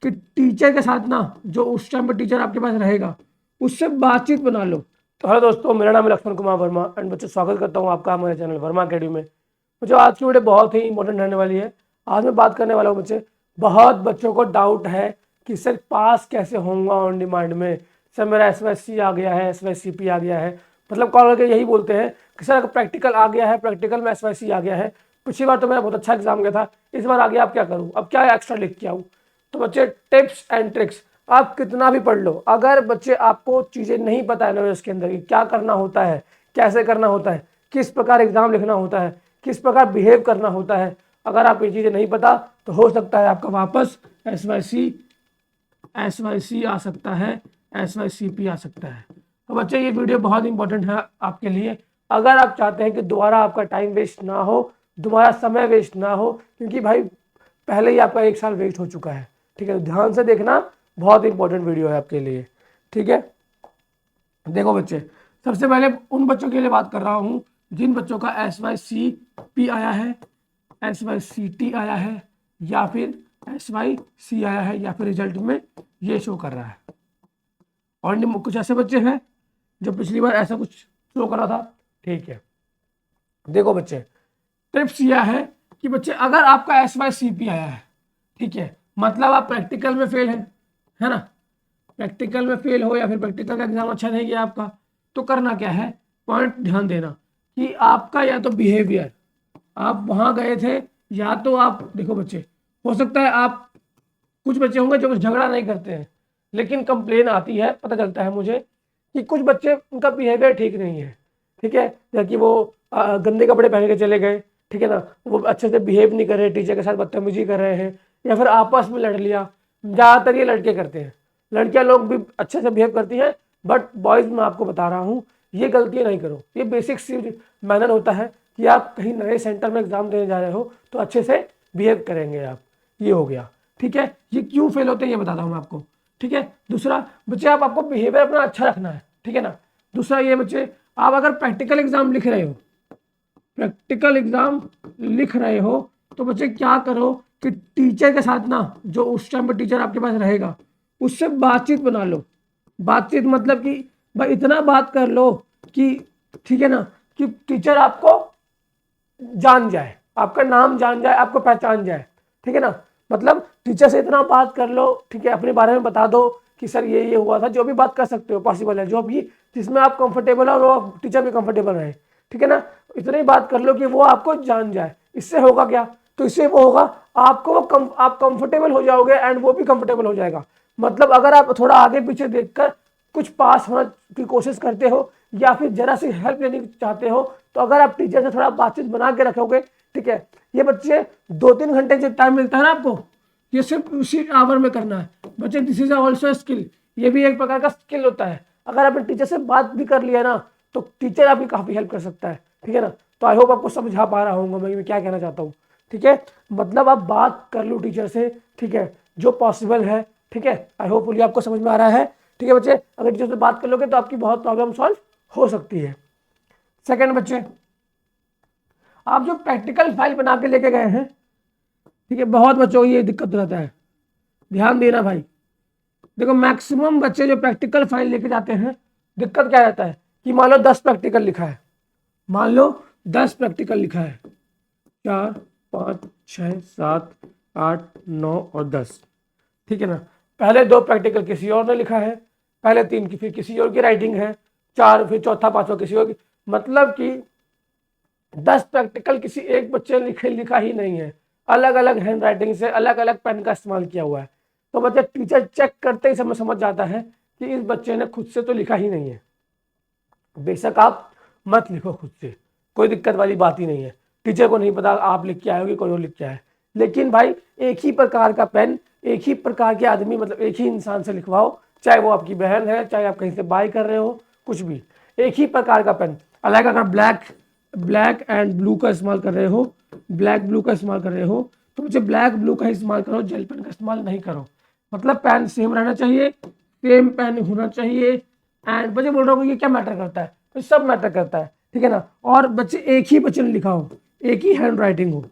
कि टीचर के साथ ना, जो उस टाइम पर टीचर आपके पास रहेगा, उससे बातचीत बना लो। तो हेलो दोस्तों, मेरा नाम है लक्ष्मण कुमार वर्मा एंड बच्चों स्वागत करता हूँ आपका हमारे चैनल वर्मा अकेडमी में। मुझे आज की वीडियो बहुत ही इंपॉर्टेंट रहने वाली है। आज मैं बात करने वाला हूँ बच्चे, बहुत बच्चों को डाउट है कि सर पास कैसे होऊंगा ऑन डिमांड में। सर मेरा SYSC आ गया है, SYSCP आ गया है, मतलब कॉल करके यही बोलते हैं कि सर अगर प्रैक्टिकल आ गया है, प्रैक्टिकल में SYSC आ गया है, पिछली बार तो मेरा बहुत अच्छा एग्जाम गया था, इस बार आ गया, अब क्या करूँ, अब क्या एक्स्ट्रा लिख के आऊँ। तो बच्चे टिप्स एंड ट्रिक्स आप कितना भी पढ़ लो, अगर बच्चे आपको चीज़ें नहीं पता है ना इसके अंदर कि क्या करना होता है, कैसे करना होता है, किस प्रकार एग्जाम लिखना होता है, किस प्रकार बिहेव करना होता है, अगर आप ये चीज़ें नहीं पता तो हो सकता है आपका वापस SYC आ सकता है, SYCP आ सकता है। तो बच्चे ये वीडियो बहुत इंपॉर्टेंट है आपके लिए, अगर आप चाहते हैं कि दोबारा आपका टाइम वेस्ट ना हो, दोबारा समय वेस्ट ना हो, क्योंकि भाई पहले ही आपका 1 साल वेस्ट हो चुका है। ठीक है, ध्यान से देखना, बहुत इंपॉर्टेंट वीडियो है आपके लिए। ठीक है, देखो बच्चे, सबसे पहले उन बच्चों के लिए बात कर रहा हूँ जिन बच्चों का SYCP आया है, SYCT आया है, या फिर SYC आया है, या फिर रिजल्ट में ये शो कर रहा है। और कुछ ऐसे बच्चे हैं जो पिछली बार ऐसा कुछ शो कर रहा था। ठीक है, देखो बच्चे, टिप्स यह है कि बच्चे अगर आपका SYCP आया है, ठीक है, मतलब आप प्रैक्टिकल में फेल है ना, प्रैक्टिकल में फेल हो या फिर प्रैक्टिकल का एग्जाम अच्छा नहीं गया आपका, तो करना क्या है, पॉइंट ध्यान देना कि आपका या तो बिहेवियर, आप वहां गए थे, या तो आप देखो बच्चे, हो सकता है आप, कुछ बच्चे होंगे जो झगड़ा नहीं करते हैं, लेकिन कंप्लेन आती है, पता चलता है मुझे कि कुछ बच्चे उनका बिहेवियर ठीक नहीं है। ठीक है, जैसे कि वो गंदे कपड़े पहन के चले गए, ठीक है ना, वो अच्छे से बिहेव नहीं कर रहे, टीचर के साथ बदतमीजी कर रहे हैं, या फिर आपस में लड़ लिया। ज़्यादातर ये लड़के करते हैं, लड़कियां लोग भी अच्छे से बिहेव करती हैं, बट बॉयज़ में आपको बता रहा हूँ ये गलतियाँ नहीं करो। ये बेसिक सी मैनर होता है कि आप कहीं नए सेंटर में एग्जाम देने जा रहे हो तो अच्छे से बिहेव करेंगे आप। ये हो गया। ठीक है, ये क्यों फेल होते हैं ये बताता हूँ मैं आपको। ठीक है, दूसरा बच्चे, आप आपको बिहेवियर अपना अच्छा रखना है। ठीक है ना, दूसरा ये बच्चे, आप अगर प्रैक्टिकल एग्जाम लिख रहे हो, प्रैक्टिकल एग्जाम लिख रहे हो, तो बच्चे क्या करो कि टीचर के साथ ना, जो उस टाइम पर टीचर आपके पास रहेगा, उससे बातचीत बना लो। बातचीत मतलब कि भाई इतना बात कर लो कि, ठीक है ना, कि टीचर आपको जान जाए, आपका नाम जान जाए, आपको पहचान जाए। ठीक है ना, मतलब टीचर से इतना बात कर लो, ठीक है, अपने बारे में बता दो कि सर ये हुआ था, जो भी बात कर सकते हो, पॉसिबल है, जो भी जिसमें आप कंफर्टेबल हो, वो टीचर भी कंफर्टेबल रहे। ठीक है ना, इतनी बात कर लो कि वो आपको जान जाए। इससे होगा क्या, तो इससे वो होगा, आपको आप कंफर्टेबल हो जाओगे एंड वो भी कंफर्टेबल हो जाएगा। मतलब अगर आप थोड़ा आगे पीछे देखकर कुछ पास होने की कोशिश करते हो, या फिर जरा सी हेल्प लेनी चाहते हो, तो अगर आप टीचर से थोड़ा बातचीत बना के रखोगे, ठीक है, ये बच्चे 2-3 घंटे जो टाइम मिलता है ना आपको, ये सिर्फ उसी आवर में करना है बच्चे। दिस इज ऑल्सो स्किल, ये भी एक प्रकार का स्किल होता है। अगर आपने टीचर से बात भी कर लिया ना, तो टीचर आपकी काफी हेल्प कर सकता है। ठीक है ना, तो आई होप आपको समझा पा रहा हूँ मैं क्या कहना चाहता हूँ। ठीक है, मतलब आप बात कर लो टीचर से, ठीक है, जो पॉसिबल है। ठीक है, आई होप ये आपको समझ में आ रहा है। ठीक है बच्चे, अगर टीचर से बात कर लोगे तो आपकी बहुत प्रॉब्लम सॉल्व हो सकती है। सेकंड बच्चे, आप जो प्रैक्टिकल फाइल बना के लेके गए हैं, ठीक है, बहुत बच्चों को ये दिक्कत रहता है, ध्यान देना भाई। देखो मैक्सिमम बच्चे जो प्रैक्टिकल फाइल लेके जाते हैं, दिक्कत क्या रहता है कि मान लो 10 प्रैक्टिकल लिखा है, मान लो 10 प्रैक्टिकल लिखा है, 4, 5, 6, 7, 8, 9 और 10। ठीक है ना, पहले 2 प्रैक्टिकल किसी और ने लिखा है, पहले 3 की फिर किसी और की राइटिंग है, 4 फिर चौथा पांचवा किसी और की, मतलब कि 10 प्रैक्टिकल किसी एक बच्चे ने लिखा ही नहीं है, अलग अलग हैंड राइटिंग से, अलग अलग पेन का इस्तेमाल किया हुआ है। तो बच्चा टीचर चेक करते ही समझ जाता है कि इस बच्चे ने खुद से तो लिखा ही नहीं है। बेशक आप मत लिखो खुद से, कोई दिक्कत वाली बात ही नहीं है, टीचर को नहीं पता आप लिख के आए हो कि कोई और लिख के आए, लेकिन भाई एक ही प्रकार का पेन, एक ही प्रकार के आदमी, मतलब एक ही इंसान से लिखवाओ, चाहे वो आपकी बहन है, चाहे आप कहीं से बाय कर रहे हो, कुछ भी, एक ही प्रकार का पेन। अलग अगर ब्लैक एंड ब्लू का इस्तेमाल कर रहे हो, ब्लैक ब्लू का इस्तेमाल कर रहे हो, तो मुझे ब्लैक ब्लू का इस्तेमाल करो, जेल पेन का इस्तेमाल नहीं करो। मतलब पेन सेम रहना चाहिए, सेम पेन होना चाहिए। एंड बच्चे बोल रहा हूँ ये क्या मैटर करता है, तो सब मैटर करता है। ठीक है ना, और बच्चे एक ही बच्चे ने लिखा हो, एक ही हैंड राइटिंग हो,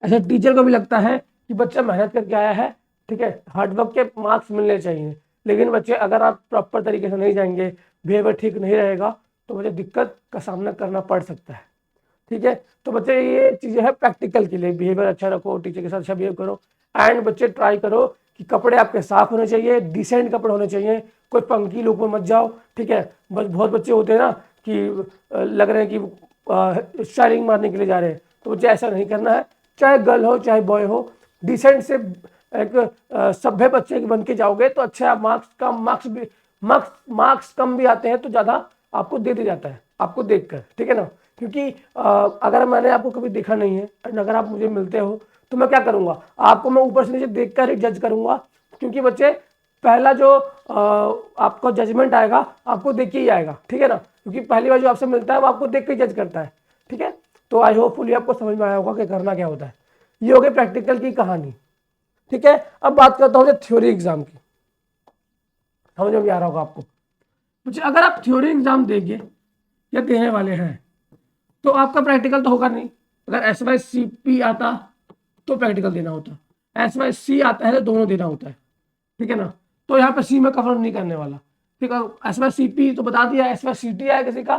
ऐसे टीचर को भी लगता है कि बच्चा मेहनत करके आया है, ठीक है, हार्डवर्क के मार्क्स मिलने चाहिए, लेकिन बच्चे अगर आप प्रॉपर तरीके से नहीं जाएंगे, बिहेवियर ठीक नहीं रहेगा, तो मुझे दिक्कत का सामना करना पड़ सकता है, ठीक है। तो बच्चे ये चीज़ें है प्रैक्टिकल के लिए, बिहेवियर अच्छा रखो, टीचर के साथ अच्छा बिहेव करो, एंड बच्चे ट्राई करो कि कपड़े आपके साफ होने चाहिए, डिसेंट कपड़े होने चाहिए, कोई पंकी लुक में मत जाओ, ठीक है। बस बहुत बच्चे होते हैं ना कि लग रहे हैं कि स्टाइलिंग मारने के लिए जा रहे हैं, तो बच्चे ऐसा नहीं करना है, चाहे गर्ल हो चाहे बॉय हो, डिसेंट से एक सभ्य बच्चे बन के जाओगे तो अच्छा, आप मार्क्स कम भी आते हैं तो ज़्यादा आपको दे दिया जाता है आपको देखकर, ठीक है ना। क्योंकि अगर मैंने आपको कभी देखा नहीं है और अगर आप मुझे मिलते हो तो मैं क्या करूँगा, आपको मैं ऊपर से नीचे देख कर ही जज करूँगा, क्योंकि बच्चे पहला जो आपको जजमेंट आएगा आपको देख के ही आएगा, ठीक है ना, क्योंकि पहली बार जो आपसे मिलता है वो आपको देख के जज करता है, ठीक है। तो आई होपफुली आपको समझ में आया होगा कि करना क्या होता है। ये हो गई प्रैक्टिकल की कहानी, ठीक है। अब बात करता हूँ थ्योरी एग्जाम की, समझ में भी आ रहा होगा आपको। मुझे अगर आप थ्योरी एग्जाम देंगे या देने वाले हैं तो आपका प्रैक्टिकल तो होगा नहीं। अगर SYCP आता तो प्रैक्टिकल देना होता, SYC आता है तो दोनों देना होता है, ठीक है ना। तो यहाँ पे सी में कवर नहीं करने वाला, ठीक है। SYCP तो बता दिया, SYCT आया किसी का,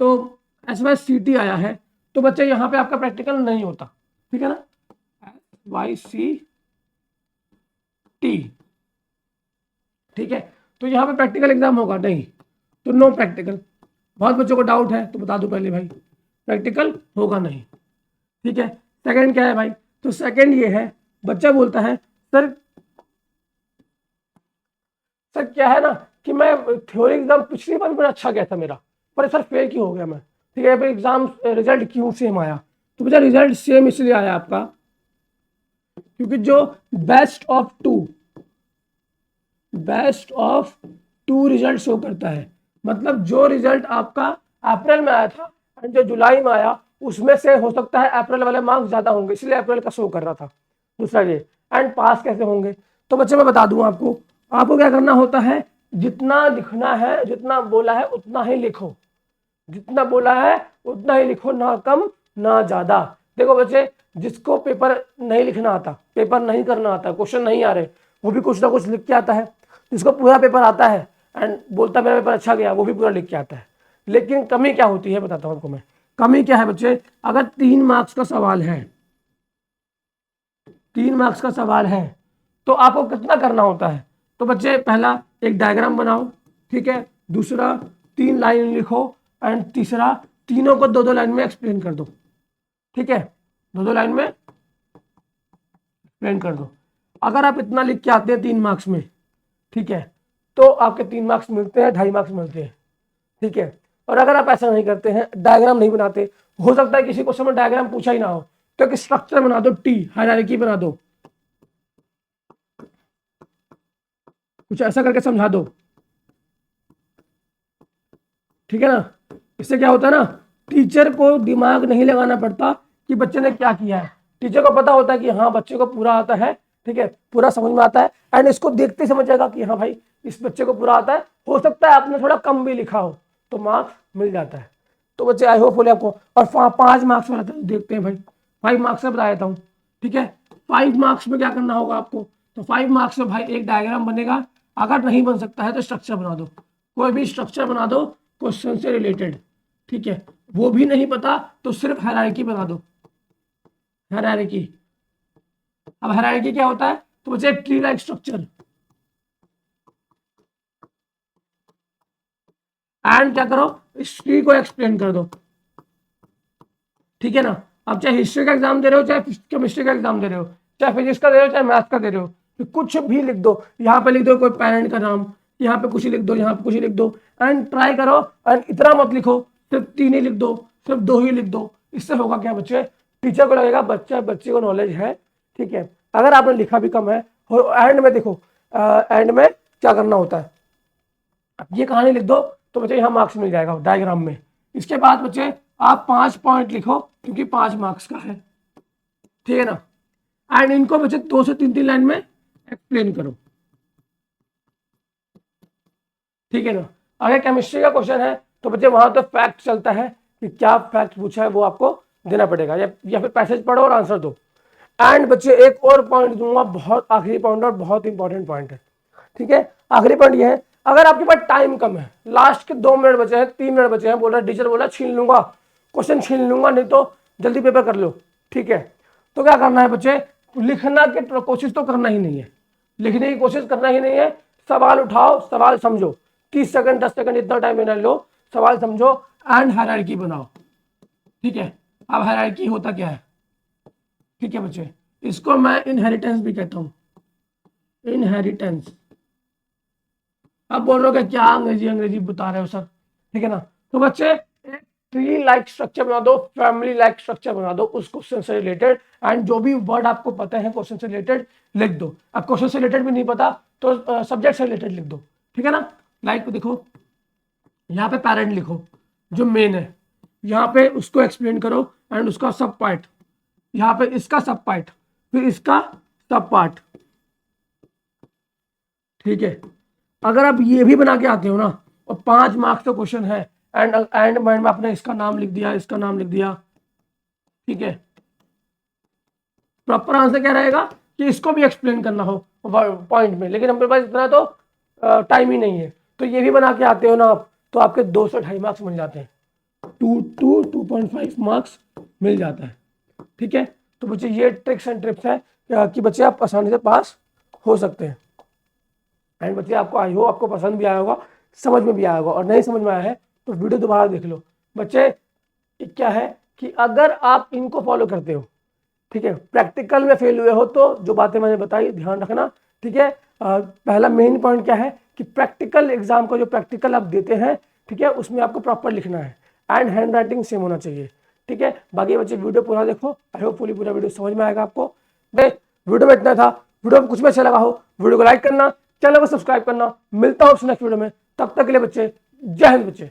तो SYCT आया है तो बच्चे यहाँ पे आपका प्रैक्टिकल नहीं होता, ठीक है ना। SYCT, ठीक है, तो यहाँ पे प्रैक्टिकल एग्जाम होगा नहीं, तो नो प्रैक्टिकल। बहुत बच्चों को डाउट है तो बता दूं पहले भाई, प्रैक्टिकल होगा नहीं, ठीक है। सेकंड क्या है भाई, तो सेकंड ये है, बच्चा बोलता है सर क्या है ना कि मैं थ्योरी एग्जाम पिछली बार मेरा अच्छा गया था मेरा, पर सर फेल क्यों हो गया मैं, ठीक है, फिर एग्जाम रिजल्ट क्यों सेम आया। तो बेटा रिजल्ट सेम इसलिए आया आपका क्योंकि जो best of two result show करता है, मतलब जो रिजल्ट आपका अप्रैल में आया था एंड जो जुलाई में आया उसमें से हो सकता है अप्रैल वाले मार्क्स ज्यादा होंगे, इसलिए अप्रैल का शो कर रहा था। दूसरा ये, एंड पास कैसे होंगे, तो बच्चे मैं बता दूं आपको क्या करना होता है, जितना लिखना है, जितना बोला है उतना ही लिखो, जितना बोला है उतना ही लिखो, ना कम ना ज्यादा। देखो बच्चे, जिसको पेपर नहीं लिखना आता, पेपर नहीं करना आता, क्वेश्चन नहीं आ रहे, वो भी कुछ ना कुछ लिख के आता है। जिसको पूरा पेपर आता है एंड बोलता मेरा पेपर अच्छा गया, वो भी पूरा लिख के आता है। लेकिन कमी क्या होती है बताता हूँ आपको मैं, कमी क्या है बच्चे, अगर 3 मार्क्स का सवाल है, 3 मार्क्स का सवाल है तो आपको कितना करना होता है, तो बच्चे पहला एक डायग्राम बनाओ, ठीक है, दूसरा 3 लाइन लिखो, एंड तीसरा तीनों को 2-2 लाइन में एक्सप्लेन कर दो, ठीक है, 2-2 लाइन में एक्सप्लेन कर दो। अगर आप इतना लिख के आते हैं 3 मार्क्स में, ठीक है, तो आपके 3 मार्क्स मिलते हैं, 2.5 मार्क्स मिलते हैं, ठीक है। और अगर आप ऐसा नहीं करते हैं, डायग्राम नहीं बनाते, हो सकता है किसी क्वेश्चन में डायग्राम पूछा ही ना हो, तो एक स्ट्रक्चर बना दो, हायरार्की बना दो, कुछ ऐसा करके समझा दो, ठीक है ना। इससे क्या होता है ना, टीचर को दिमाग नहीं लगाना पड़ता कि बच्चे ने क्या किया है, टीचर को पता होता है कि हाँ बच्चे को पूरा आता है, ठीक है, पूरा समझ में आता है, एंड इसको देखते ही समझ जाएगा कि हाँ भाई इस बच्चे को पूरा आता है, हो सकता है आपने थोड़ा कम भी लिखा हो तो मार्क्स मिल जाता है। तो बच्चे आई होपफुली आपको, और 5 मार्क्स वाला देखते हैं भाई, 5 मार्क्स से बता देता हूँ, ठीक है। 5 मार्क्स में क्या करना होगा आपको, तो 5 मार्क्स में भाई एक डायग्राम बनेगा, अगर नहीं बन सकता है तो स्ट्रक्चर बना दो, कोई भी स्ट्रक्चर बना दो क्वेश्चन से रिलेटेड, ठीक है। वो भी नहीं पता तो सिर्फ हायरार्की बना दो, हायरार्की। अब हायरार्की क्या होता है, तो बच्चे ट्री लाइक स्ट्रक्चर, एंड क्या करो, इस ट्री को एक्सप्लेन कर दो, ठीक है ना। अब चाहे हिस्ट्री का एग्जाम दे रहे हो, चाहे केमिस्ट्री का एग्जाम दे रहे हो, चाहे फिजिक्स का दे रहे हो, चाहे मैथ्स का दे रहे हो, तो कुछ भी लिख दो, यहाँ पे लिख दो कोई पेरेंट का नाम, यहाँ पे कुछ लिख दो, यहाँ पे कुछ लिख दो, एंड ट्राई करो, एंड इतना मत लिखो सिर्फ 3 ही लिख दो, सिर्फ 2 ही लिख दो। इससे होगा क्या बच्चे, टीचर को लगेगा बच्चे को नॉलेज है, ठीक है। अगर आपने लिखा भी कम है, और एंड में देखो, एंड में क्या करना होता है, अब ये कहानी लिख दो तो बच्चे यहाँ मार्क्स मिल जाएगा डायग्राम में। इसके बाद बच्चे आप 5 पॉइंट लिखो क्योंकि 5 मार्क्स का है, ठीक है ना, एंड इनको बच्चे 2 से 3 लाइन में एक्सप्लेन करो, ठीक है ना। अगर केमिस्ट्री का क्वेश्चन है तो बच्चे वहां तो फैक्ट चलता है कि क्या फैक्ट पूछा है वो आपको देना पड़ेगा, या फिर पैसेज पढ़ो और आंसर दो। एंड बच्चे एक और पॉइंट दूंगा, बहुत आखिरी पॉइंट और बहुत इंपॉर्टेंट पॉइंट है, ठीक है। आखिरी पॉइंट ये है, अगर आपके पास टाइम कम है, लास्ट के 2 मिनट बचे हैं, 3 मिनट बचे हैं, बोल रहा टीचर बोला छीन लूंगा क्वेश्चन, छीन लूंगा नहीं तो जल्दी पेपर कर लो, ठीक है। तो क्या करना है बच्चे, लिखना की कोशिश तो करना ही नहीं है, लिखने की कोशिश करना ही नहीं है, सवाल उठाओ, सवाल समझो, 30 सेकंड 10 सेकंड इतना टाइम लेना लो, सवाल समझो एंड हायरार्की बनाओ, ठीक है। अब हायरार्की होता क्या है, ठीक है बच्चे, इसको मैं इनहेरिटेंस भी कहता हूं, इनहेरिटेंस। अब बोल रहे हो क्या अंग्रेजी अंग्रेजी बता रहे हो सर, ठीक है ना। तो बच्चे एक ट्री लाइक स्ट्रक्चर बना दो, फैमिली लाइक स्ट्रक्चर बना दो उस क्वेश्चन से रिलेटेड, एंड जो भी वर्ड आपको पता है क्वेश्चन से रिलेटेड लिख दो। अब क्वेश्चन से रिलेटेड भी नहीं पता तो सब्जेक्ट से रिलेटेड लिख दो, ठीक है ना। लाइक देखो यहाँ पे पेरेंट लिखो जो मेन है, यहाँ पे उसको एक्सप्लेन करो एंड उसका सब पार्ट, यहाँ पे इसका सब पार्ट, फिर इसका सब पार्ट, ठीक है। अगर आप ये भी बना के आते हो ना, और 5 मार्क्स का क्वेश्चन है, एंड माइंड में आपने इसका नाम लिख दिया, इसका नाम लिख दिया, ठीक है। प्रॉपर आंसर क्या रहेगा कि इसको भी एक्सप्लेन करना हो पॉइंट में, लेकिन हमारे पास इतना तो टाइम ही नहीं है। तो ये भी बना के आते हो ना आप, तो आपके 2 से 2.5 मार्क्स मिल जाते हैं, 2.5 मार्क्स मिल जाता है, ठीक है। तो बच्चे ये ट्रिक्स एंड टिप्स है कि बच्चे आप आसानी से पास हो सकते हैं। एंड बच्चे आपको आई हो आपको पसंद भी आया होगा, समझ में भी आया होगा, और नहीं समझ में आया है तो वीडियो दोबारा देख लो। बच्चे क्या है कि अगर आप इनको फॉलो करते हो, ठीक है, प्रैक्टिकल में फेल हुए हो तो जो बातें मैंने बताई ध्यान रखना, ठीक है। पहला मेन पॉइंट क्या है कि प्रैक्टिकल एग्जाम का जो प्रैक्टिकल आप देते हैं, ठीक है, उसमें आपको प्रॉपर लिखना है एंड हैंड राइटिंग सेम होना चाहिए, ठीक है। बाकी बच्चे वीडियो पूरा देखो, आई होप फुली पूरा वीडियो समझ में आएगा आपको। वीडियो में इतना था, वीडियो में कुछ भी अच्छा लगा हो वीडियो को लाइक करना, चैनल को सब्सक्राइब करना। मिलता हूँ नेक्स्ट वीडियो में, तब तक के लिए बच्चे जय हिंद बच्चे।